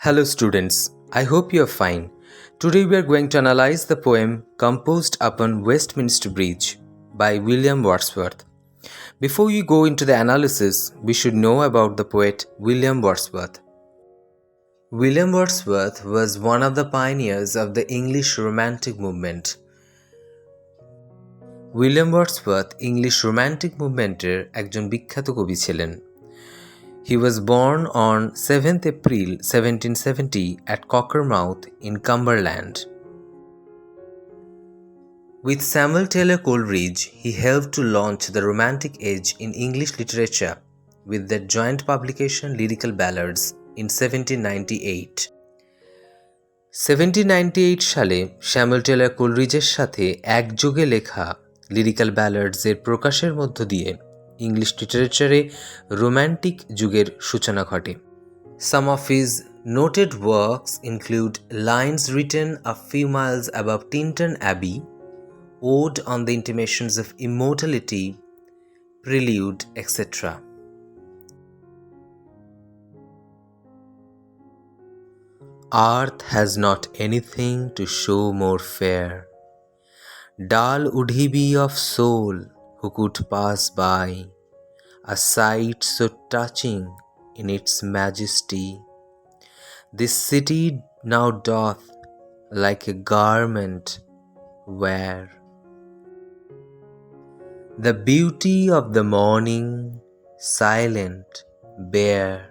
Hello students, I hope you are fine. Today we are going to analyze the poem Composed upon Westminster Bridge by William Wordsworth. Before we go into the analysis, we should know about the poet William Wordsworth. William Wordsworth was one of the pioneers of the English Romantic movement. William Wordsworth English romantic মুভমেন্টের একজন বিখ্যাত কবি ছিলেন। He was born on 7th April 1770 at Cockermouth in Cumberland. With Samuel Taylor Coleridge, he helped to launch the Romantic Age in English literature with their joint publication Lyrical Ballads in 1798. 1798 সালে Samuel Taylor কোলরিজের সাথে একযোগে লেখা lyrical ব্যালাডসের প্রকাশের মধ্য দিয়ে English লিটারেচারে romantic যুগের সূচনা ঘটে। Some of his noted works include Lines Written a Few Miles Above Tintern Abbey, Ode on the Intimations of Immortality, Prelude, etc. Earth has not anything to show more fair. Dull would he be of soul who could pass by, a sight so touching in its majesty. This city now doth like a garment wear. The beauty of the morning, silent, bare,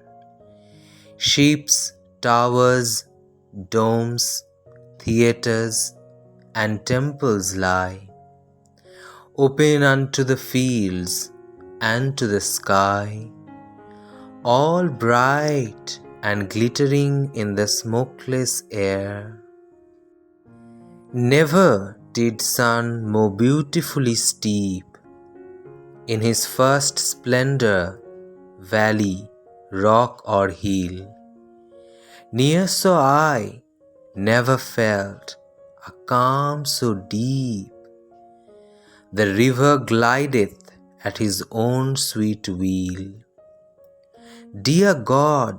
ships, towers, domes, theatres, and temples lie, open unto the fields and to the sky, all bright and glittering in the smokeless air. Never did sun more beautifully steep in his first splendor valley, rock or hill. Near so I never felt a calm so deep. The river glideth at his own sweet wheel. Dear God,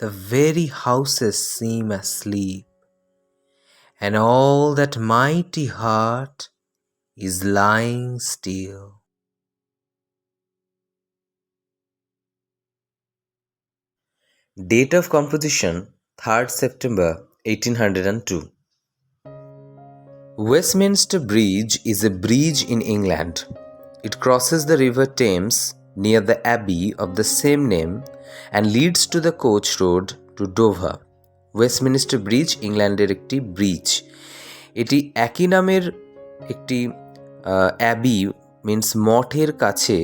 the very houses seem asleep, and all that mighty heart is lying still. Date of composition 3rd September 1802. Westminster Bridge is a bridge in England. It crosses the River Thames near the Abbey of the same name and leads to the coach road to Dover. Westminster Bridge ইংল্যান্ডের একটি bridge. এটি একই নামের একটি Abby means মঠের কাছে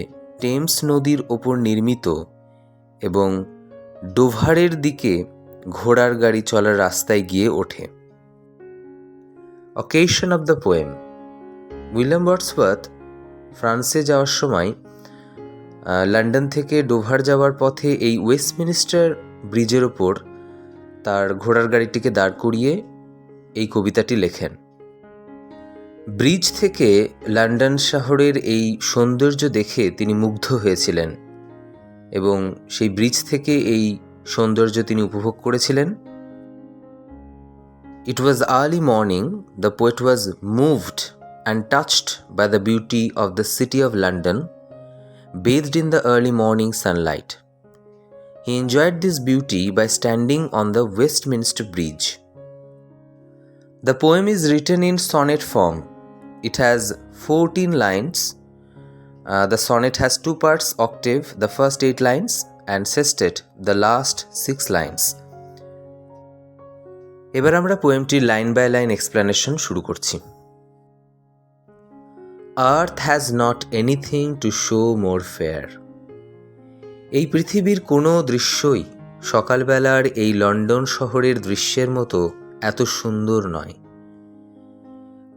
Thames নদীর ওপর নির্মিত এবং ডোভারের দিকে ঘোড়ার গাড়ি চলার রাস্তায় গিয়ে ওঠে। Occasion of the poem. William Wordsworth ফ্রান্সে যাওয়ার সময় লন্ডন থেকে ডোভার যাওয়ার পথে এই ওয়েস্টমিনিস্টার ব্রিজের ওপর তার ঘোড়ার গাড়িটিকে দাঁড় করিয়ে এই কবিতাটি লেখেন। ব্রিজ থেকে লন্ডন শহরের এই সৌন্দর্য দেখে তিনি মুগ্ধ হয়েছিলেন এবং সেই ব্রিজ থেকে এই সৌন্দর্য তিনি উপভোগ করেছিলেন। It was early morning. The poet was moved and touched by the beauty of the city of London, bathed in the early morning sunlight. He enjoyed this beauty by standing on the Westminster Bridge. The poem is written in sonnet form. It has 14 lines. The sonnet has 2 parts, octave, the first 8 lines, and sestet, the last 6 lines. এবার আমরা পোয়েমটির line by line explanation শুরু করছি। আর্থ has not anything to show more fair. এই পৃথিবীর কোনো দৃশ্যই সকালবেলার এই লন্ডন শহরের দৃশ্যের মতো এত সুন্দর নয়।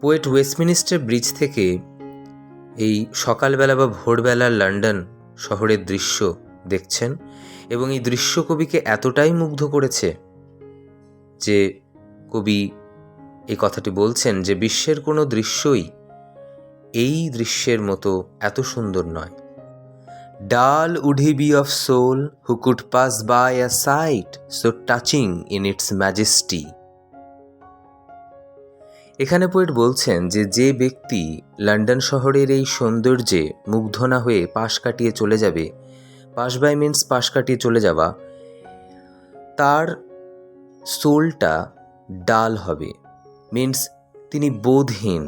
পোয়েট ওয়েস্টমিনিস্টার ব্রিজ থেকে এই সকালবেলা বা ভোরবেলার লন্ডন শহরের দৃশ্য দেখছেন এবং এই দৃশ্য কবিকে এতটাই মুগ্ধ করেছে যে কবি এই কথাটি বলছেন যে বিশ্বের কোনো দৃশ্যই এই দৃশ্যের মতো এত সুন্দর নয়। Dull would he be of soul who could pass by a sight so touching in its majesty. এখানে পোয়েট বলছেন যে যে ব্যক্তি লন্ডন শহরের এই সৌন্দর্যে মুগ্ধ না হয়ে পাশ কাটিয়ে চলে যাবে, পাস বাই মিন্স পাশ কাটিয়ে চলে যাওয়া, তার সোলটা ডাল হবে, মিন্স তিনি বোধহীন,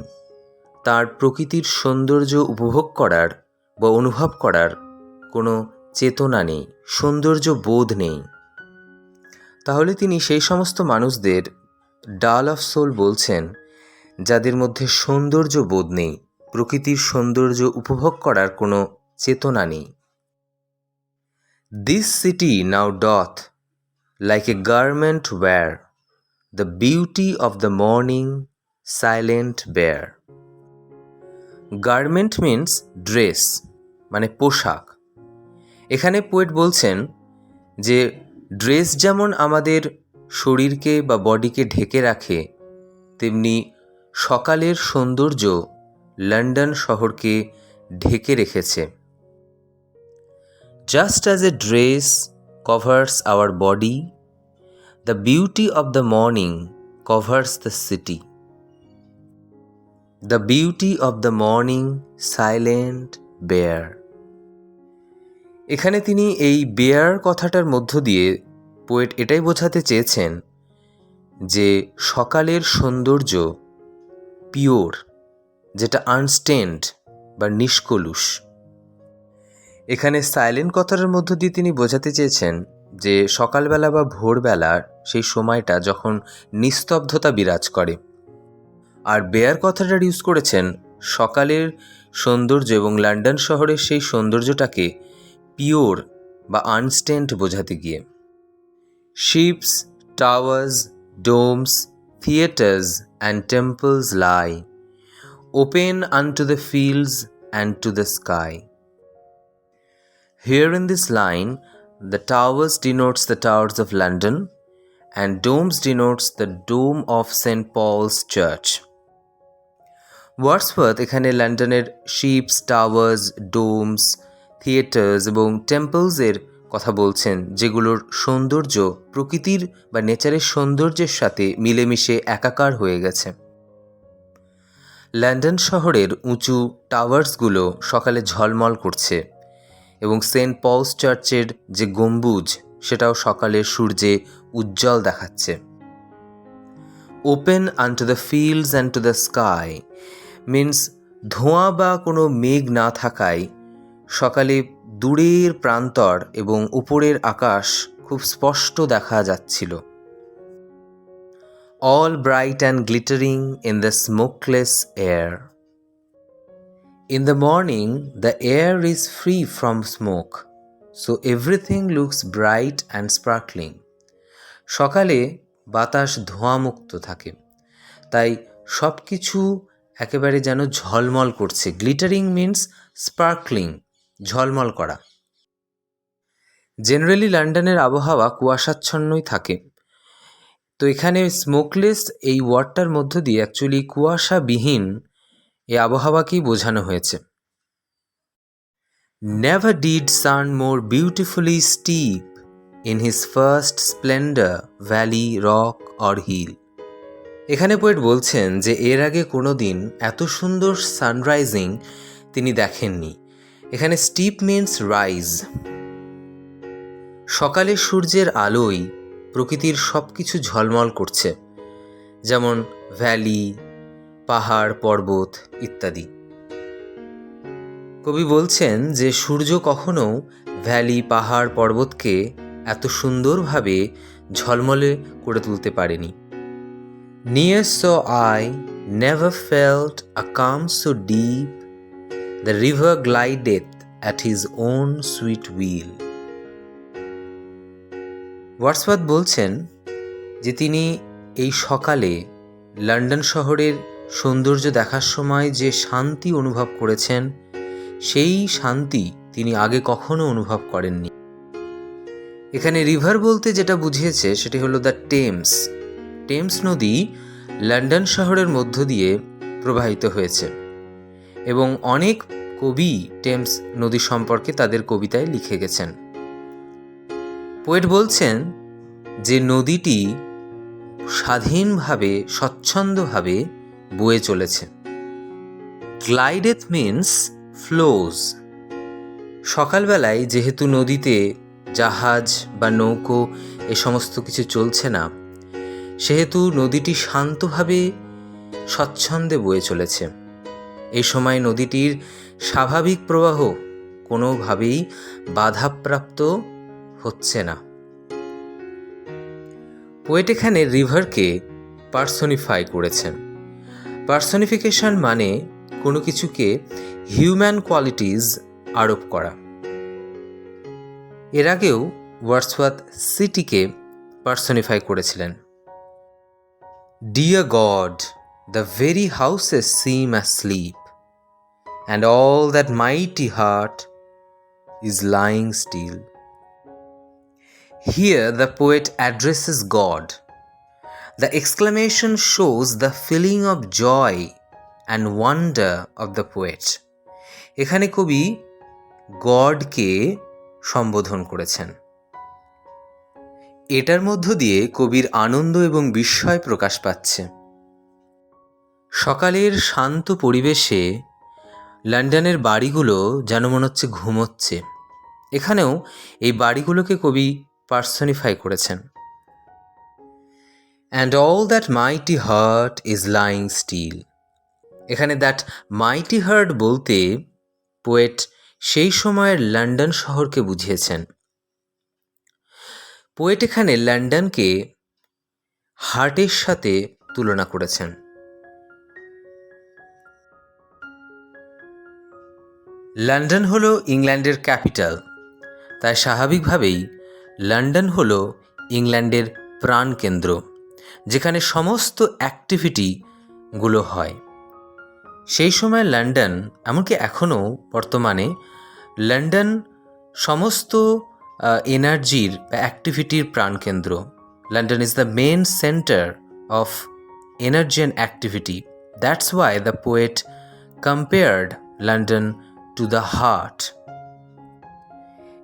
তার প্রকৃতির সৌন্দর্য উপভোগ করার বা অনুভব করার কোনো চেতনা নেই, সৌন্দর্য বোধ নেই। তাহলে তিনি সেই সমস্ত মানুষদের ডাল অফ সোল বলছেন যাদের মধ্যে সৌন্দর্য বোধ নেই, প্রকৃতির সৌন্দর্য উপভোগ করার কোনো চেতনা নেই। This city now doth, like a garment wear, the beauty of the morning silent bear. Garment means dress, মানে পোশাক। এখানে পোয়েট বলছেন যে ড্রেস যেমন আমাদের শরীরকে বা বডিকে ঢেকে রাখে, তেমনি সকালের সৌন্দর্য লন্ডন শহরকে ঢেকে রেখেছে। Just as a dress covers our body, the beauty of the morning covers the city. The beauty of the morning silent bear. এখানে তিনি এই বেয়ার কথাটার মধ্য দিয়ে পোয়েট এটাই বোঝাতে চেয়েছেন যে সকালের সৌন্দর্য পিওর, যেটা আনস্টেন্ড বা নিষ্কলুষ। এখানে সাইলেন্ট কথাটার মধ্য দিয়ে তিনি বোঝাতে চেয়েছেন যে সকালবেলা বা ভোরবেলার সেই সময়টা যখন নিস্তব্ধতা বিরাজ করে। আর বেয়ার কথাটার ইউজ করেছেন সকালের সৌন্দর্য এবং লন্ডন শহরের সেই সৌন্দর্যটাকে পিওর বা আনস্টেন্ড বোঝাতে গিয়ে। Ships, towers, domes, theatres and temples lie, open unto the fields and to the sky. Here in this line, the towers denotes the towers of London and domes denotes the dome of St. Paul's Church. Wordsworth এখানে লন্ডনের ships, towers, domes, theatres এবং টেম্পলসের কথা বলছেন, যেগুলোর সৌন্দর্য প্রকৃতির বা নেচারের সৌন্দর্যের সাথে মিলেমিশে একাকার হয়ে গেছে। লন্ডন শহরের উঁচু টাওয়ার্সগুলো সকালে ঝলমল করছে এবং সেন্ট পলস চার্চের যে গম্বুজ সেটাও সকালের সূর্যে উজ্জ্বল দেখাচ্ছে। Open আনটু the fields and to the sky means ধোঁয়া বা কোনো মেঘ না থাকায় সকালে দূরের প্রান্তর এবং উপরের আকাশ খুব স্পষ্ট দেখা যাচ্ছিল। All bright and glittering in the smokeless air. In the morning, the air is free from smoke, so everything looks bright and sparkling. সকালে বাতাস ধোঁয়ামুক্ত থাকে, তাই সব কিছু একেবারে যেন ঝলমল করছে। গ্লিটারিং মিন্স স্পার্কলিং, ঝলমল করা। জেনারেলি লন্ডনের আবহাওয়া কুয়াশাচ্ছন্নই থাকে, তো এখানে স্মোকলেস এই ওয়ার্ডটার মধ্য দিয়ে অ্যাকচুয়ালি কুয়াশাবিহীন এই আবহাওয়াকেই বোঝানো হয়েছে। Never did sun more beautifully steep in his first splendor valley, rock or hill. এখানে পোয়েট বলছেন যে এর আগে কোনো দিন এত সুন্দর সানরাইজিং তিনি দেখেননি। এখানে স্টিপ মিন্স রাইজ। সকালে সূর্যের আলোয় প্রকৃতির সব কিছু ঝলমল করছে, যেমন ভ্যালি, পাহাড়, পর্বত ইত্যাদি। কবি বলছেন যে সূর্য কখনো ভ্যালি, পাহাড়, পর্বতকে এত সুন্দরভাবে ঝলমলে করে তুলতে পারেনি। Near saw I, never felt a calm so deep, the river glideth at his own sweet wheel. Wordsworth বলছেন যে তিনি এই সকালে লন্ডন শহরের সৌন্দর্য দেখার সময় যে শান্তি অনুভব করেছেন, সেই শান্তি তিনি আগে কখনো অনুভব করেননি। এখানে রিভার বলতে যেটা বুঝিয়েছে সেটি হলো দ্য টেমস। টেমস নদী লন্ডন শহরের মধ্য দিয়ে প্রবাহিত হয়েছে এবং অনেক কবি টেমস নদী সম্পর্কে তাদের কবিতায় লিখে গেছেন। পোয়েট বলছেন যে নদীটি স্বাধীনভাবে স্বচ্ছন্দভাবে বয়ে চলেছে। গ্লাইডেথ মিন্স ফ্লোজ। সকালবেলায় যেহেতু নদীতে জাহাজ বা নৌকো এ সমস্ত কিছু চলছে না, সেহেতু নদীটি শান্তভাবে স্বচ্ছন্দে বয়ে চলেছে। এই সময় নদীটির স্বাভাবিক প্রবাহ কোনোভাবেই বাধাপ্রাপ্ত হচ্ছে না। পোয়েট এখানে রিভারকে পার্সনিফাই করেছেন। পার্সনিফিকেশন মানে কোনো কিছুকে হিউম্যান কোয়ালিটিজ আরোপ করা। এর আগেও ওয়ার্ডসওয়ার্থ সিটিকে পার্সনিফাই করেছিলেন। Dear God, the very houses seem asleep, and all that mighty heart is lying still. Here the poet addresses God. The exclamation shows the feeling of joy and wonder of the poet. এখানে কবি গডকে সম্বোধন করেছেন। এটার মধ্য দিয়ে কবির আনন্দ এবং বিস্ময় প্রকাশ পাচ্ছে। সকালের শান্ত পরিবেশে লন্ডনের বাড়িগুলো যেন মনে হচ্ছে ঘুমোচ্ছে। এখানেও এই বাড়িগুলোকে কবি পার্সনিফাই করেছেন। And all that mighty heart is lying still. এখানে দ্যাট মাইটি হার্ট বলতে পোয়েট সেই সময়ের লন্ডন শহরকে বুঝিয়েছেন। পোয়েট এখানে লন্ডনকে হার্টের সাথে তুলনা করেছেন। লন্ডন হলো ইংল্যান্ডের ক্যাপিটাল, তাই স্বাভাবিকভাবেই লন্ডন হলো ইংল্যান্ডের প্রাণকেন্দ্র, যেখানে সমস্ত অ্যাক্টিভিটিগুলো হয়। সেই সময় লন্ডন, এমনকি এখনও বর্তমানে লন্ডন সমস্ত এনার্জির বা অ্যাক্টিভিটির প্রাণকেন্দ্র। London is the main centre of energy and activity. That's why the poet compared London to the heart.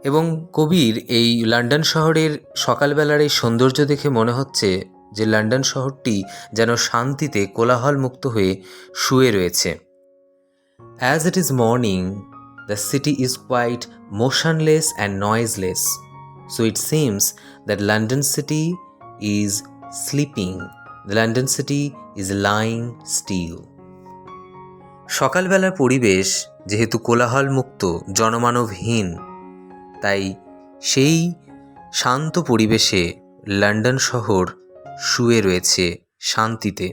এবং কবির এই লন্ডন শহরের সকালবেলার এই সৌন্দর্য দেখে মনে হচ্ছে যে লন্ডন শহরটি যেন শান্তিতে কোলাহল মুক্ত হয়ে শুয়ে রয়েছে। As it is morning, the city is quite motionless and noiseless. So it seems that London city is sleeping. The London city is lying still. সকালবেলার পরিবেশ যেহেতু কোলাহল মুক্ত, জনমানবহীন, তাই সেই শান্ত পরিবেশে লন্ডন শহর শুয়ে রয়েছে শান্তিতে।